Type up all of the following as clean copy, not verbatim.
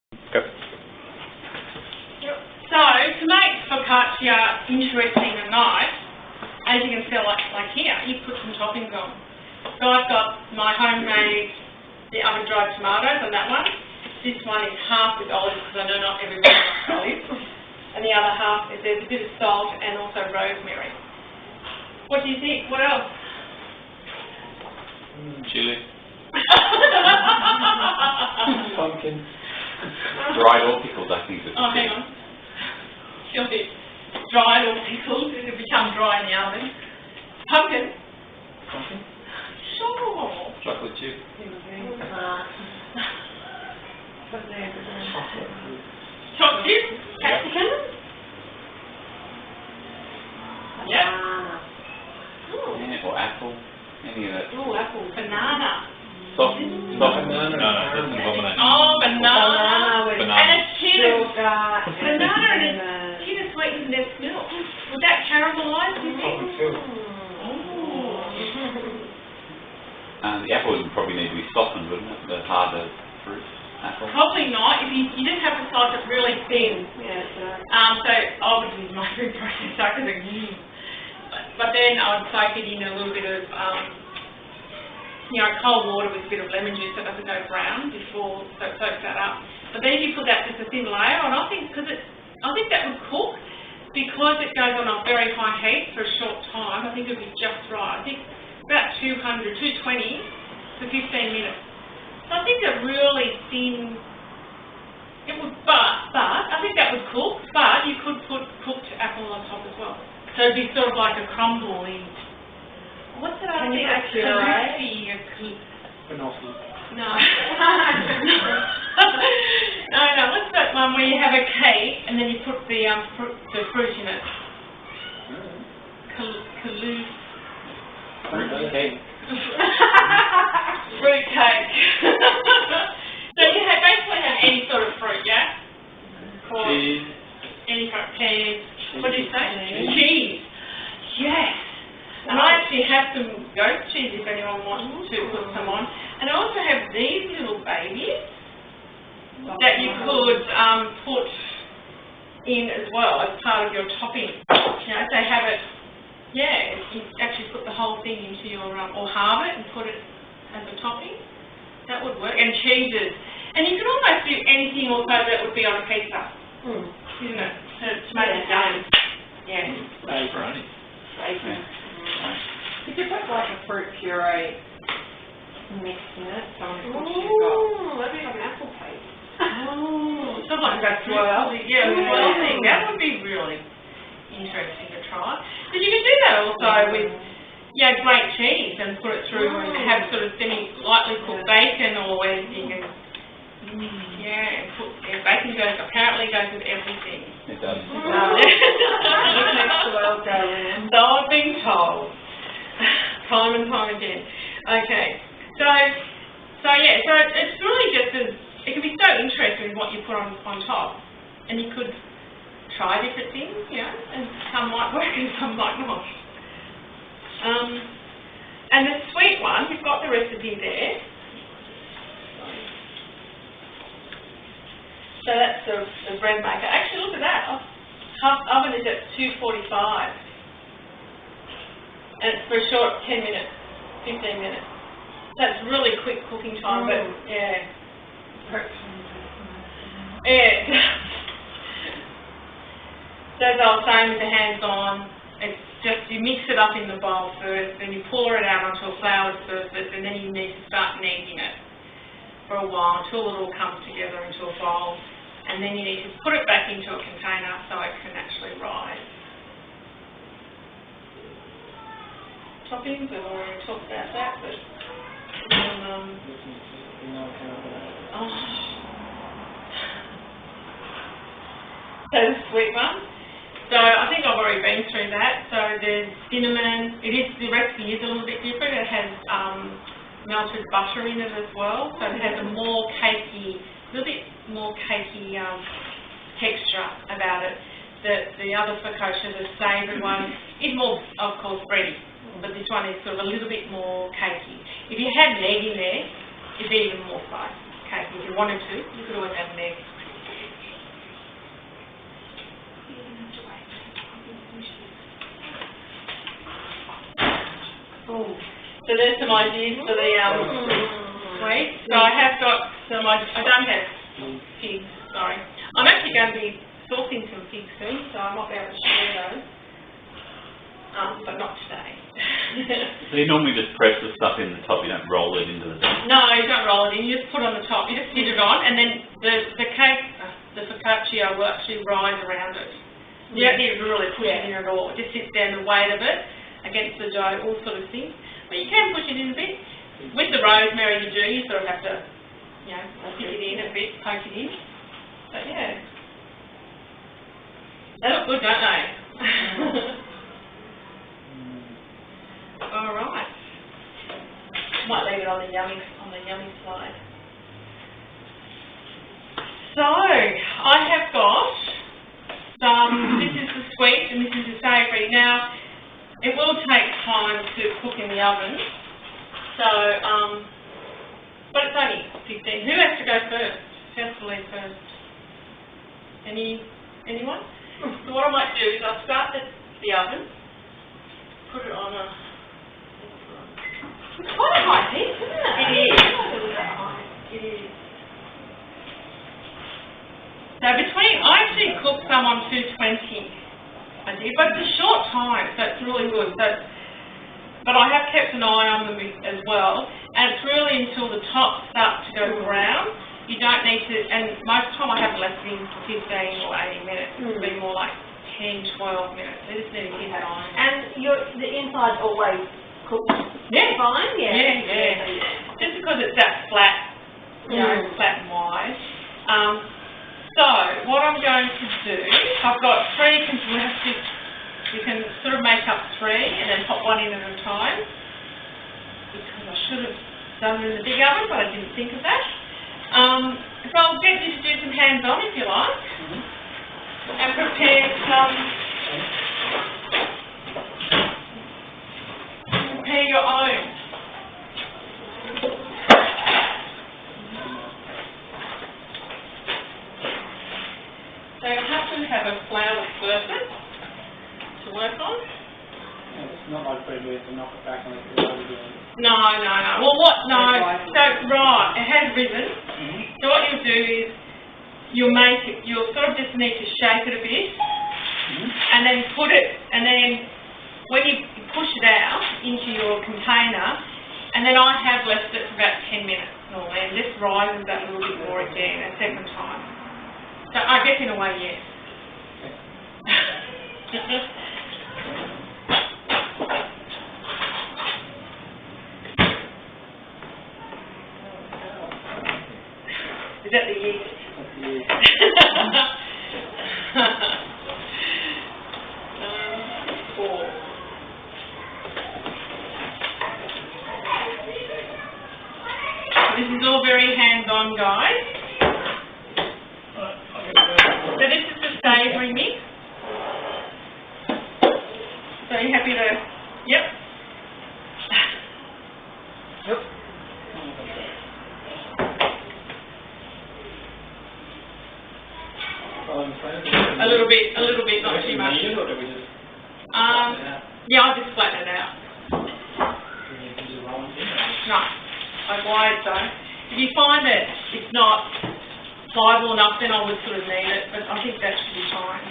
Go. So, to make foccaccia interesting and nice, as you can see, like here, you put some toppings on. So I've got my homemade, the oven-dried tomatoes on that one. This one is half with olives, because I know not everyone likes olives. And the other half, there's a bit of salt and also rosemary. What do you think? What else? Chili. Pumpkin. Dried or pickled, I think. Oh, hang on. Chili. Dried or pickled, it'll become dry in the oven. Pumpkin. Pumpkin. Sure. Chocolate chip. Chocolate chip. Capsicum. Yeah. Yeah, or apple. Any of that. Oh, apple. Banana. Soft. Banana. No, that's an abomination. Oh, banana. Banana. And a tin of banana and a tin of sweet condensed milk. Would that caramelise, do you think? The apple would probably need to be softened, wouldn't it? The harder fruit. Apple. Probably not. If you just have to slice it really thin. Yeah, So I would use my food processor because but then I would soak it in a little bit of cold water with a bit of lemon juice so it doesn't go brown before, so it soaks that up. But then if you put that just a thin layer on, I think that would cook because it goes on a very high heat for a short time. I think it would be just right. I think about 220 for 15 minutes. So I think a really thin, it would, but I think that would cook, but you could put cooked apple on top as well. So it'd be sort of like a crumbly, what's that other thing? Banoffee. No. No, what's that one where you have a cake and then you put the fruit in it? Fruit cake. Fruit cake. So you basically have any sort of fruit, yeah? Cheese. Any fruit, pears. What did you say? Cheese. Yes. And I actually have some goat cheese if anyone wants to put some on. And I also have these little babies that you could put in as well as part of your topping. So have it, you actually put the whole thing into your, or halve it and put it as a topping. That would work. And cheeses. And you can almost do anything also that would be on a pizza, isn't it? To make it done. Yeah. Macaroni. You could put like a fruit puree mix in it. That'd be like an apple paste. Oh, something like that. Swirl. Yeah, swirl thing. That would be really interesting to try. But you can do that also with grate cheese and put it through and have sort of semi-lightly cooked bacon or anything. And bacon apparently goes with everything. It does. So I've been told, time and time again. Okay, so it's really just it can be so interesting what you put on top, and you could try different things, and some might work and some might not. And the sweet one, you've got the recipe there. So that's the bread maker. Actually, look at that. Oven is at 245. And it's for a short 10 minutes, 15 minutes. That's really quick cooking time, but So as I was saying with the hands-on, it's just you mix it up in the bowl first, then you pour it out onto a floured surface, and then you need to start kneading it for a while until it all comes together into a bowl. And then you need to put it back into a container so it can actually rise. Toppings, I've already talked about that, but so the sweet one. So I think I've already been through that. So there's cinnamon. The recipe is a little bit different. It has melted butter in it as well, so it has a little bit more cakey texture about it. The other foccaccia, the savoury one, is more, of course, bready, but this one is sort of a little bit more cakey. If you had an egg in there, it'd be even more cakey. If you wanted to, you could always add an egg. So there's some ideas for the sweet. So I have got some, I don't have figs, sorry. I'm actually going to be sourcing some figs soon, so I might be able to share those. But not today. So you normally just press the stuff in the top, you don't roll it into the dough? No, you don't roll it in, you just put it on the top, you just sit it on, and then the cake, the foccaccia will actually rise around it. You don't need to really push it in at all, it just sits there and the weight of it against the dough, all sort of things. But you can push it in a bit. With the rosemary you sort of have to, you know, stick it in a bit, poke it in. But yeah. They look good, don't they? Alright. Might leave it on the yummy slide. So, I have got some, this is the sweet and this is the savoury. Now, it will take time to cook in the oven. So, but it's only 15. Who has to go first? Who has to leave first? Anyone? So what I might do is I'll start the oven, put it on a... It's quite a high heat, isn't it? It is. It is. So I actually cook some on 220. I did, but it's a short time, so it's really good. So, but I have kept an eye on them as well, and it's really until the top starts to go brown. You don't need to, and most of the time I haven't left it in for 15 or 18 minutes. It's been more like 10, 12 minutes. You just need to keep an eye on it. And the inside always cooks fine? Yeah. Just because it's that flat, you know, flat and wide. So, what I'm going to do, I've got 3 you can sort of make up 3 and then pop one in at a time. Because I should have done it in the big oven, but I didn't think of that. So I'll get you to do some hands-on if you like. And prepare your own. So you happen to have a flour surface to work on. It's not like bread where you have to knock it back on it. No. Well, so, right, it has risen. So what you'll do is, you'll sort of just need to shape it a bit, and then put it, and then when you push it out into your container, and then I have left it for about 10 minutes normally, and this rises that little bit more again a second time. So I guess in a way, yes. Is that the yeast? That's the yeast. 4. This is all very hands-on, guys. So this is the savoury mix. So are you happy to... Yep. Yep. A little bit, not too much. Yeah, I'll just flatten it out. No, I've wired though. If you find that it's not pliable enough, then I would sort of need it, but I think that should be fine.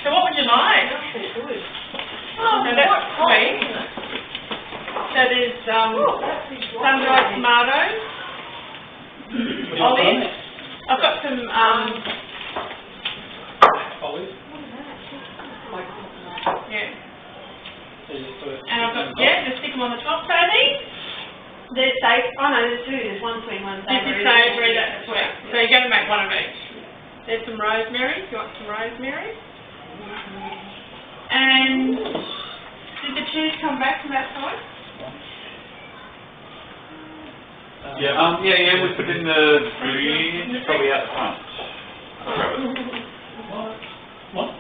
So what would you like? Oh, so that's sweet. So there's sun-dried tomatoes, olives. I've got some Olives? yeah. So you just put it... And I've got, just stick them on the top. So There's there's 2. There's one sweet, one this savoury. is savoury, that's sweet. So you're going to make one of each. There's some rosemary. Do you want some rosemary? And did the cheese come back from that side? Yeah, we put in the fridge, probably out the front. I'll grab it. What?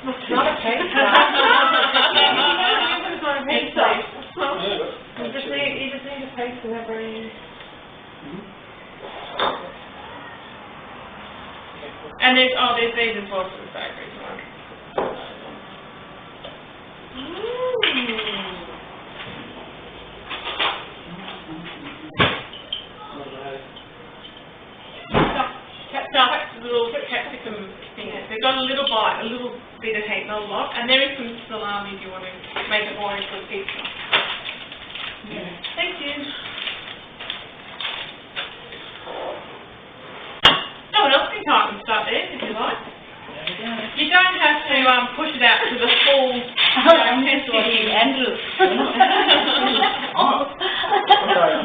It's not a cake. It's not a cake. You just need a taste of that brain. And there's these as well for the savoury. little capsicum things. They've got a little bite, a little bit of heat, not a lot. And there is some salami if you want to make it more into a pizza. Yeah. Thank you. Someone else can type and start there if you like. You don't have to push it out to the full pencil. Andrew.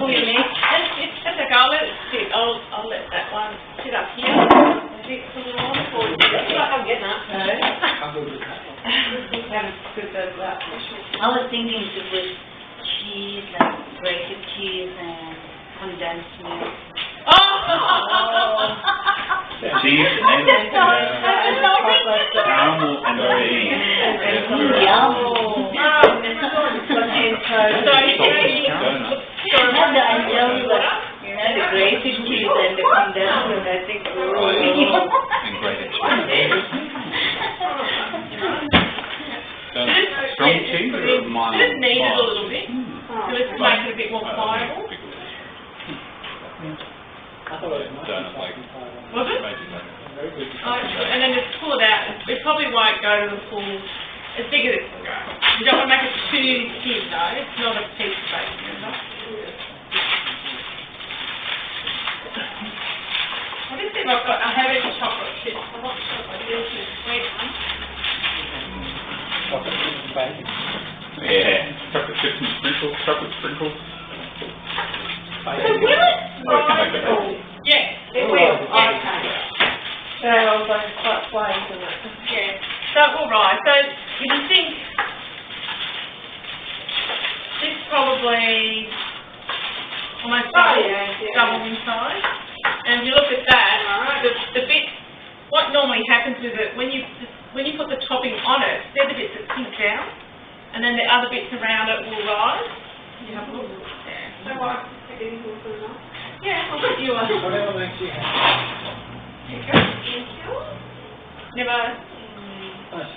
Who you need. That's okay, I'll let it sit. I'll let that one sit up here. Sit for a little while before you do it. I'm getting up. I'm good with that. I was thinking to put cheese, like grated cheese and condensed milk. Cheese and caramel and cream. The grated cheese and the condensed milk, I think. And grated cheese. Strong cheese or mild? Just knead it a little bit. So let's make it a bit more pliable. I thought it might Donut be like. Was it? very good. And then just pull it out. It probably won't go to the full, as big as it can go. You don't want to make it too thin though. It's not a piece of bacon, remember? I'll just see if I have any chocolate chips. I'm not sure if I do some sweet one. Chocolate chip and bacon. Yeah. Chocolate chips and sprinkles. Chocolate sprinkles. Bacon. Will it? Oh, it comes back to bacon. Yeah. It will, Yeah. okay. So I was like, quite flames and that. Yeah. So it will rise. So if you think this probably almost double in size. And if you look at that, the bit, what normally happens with it, when you put the topping on it, they're the bits that sink down, and then the other bits around it will rise. You have a look there. So what? I didn't do it enough. Yeah, I'll put you on. Whatever makes you happy. Never.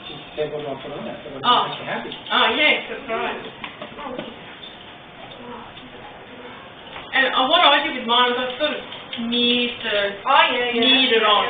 She said what I put on it, so it Oh. makes you happy. Oh yes, that's right. And what I did with mine was I sort of smeared it on.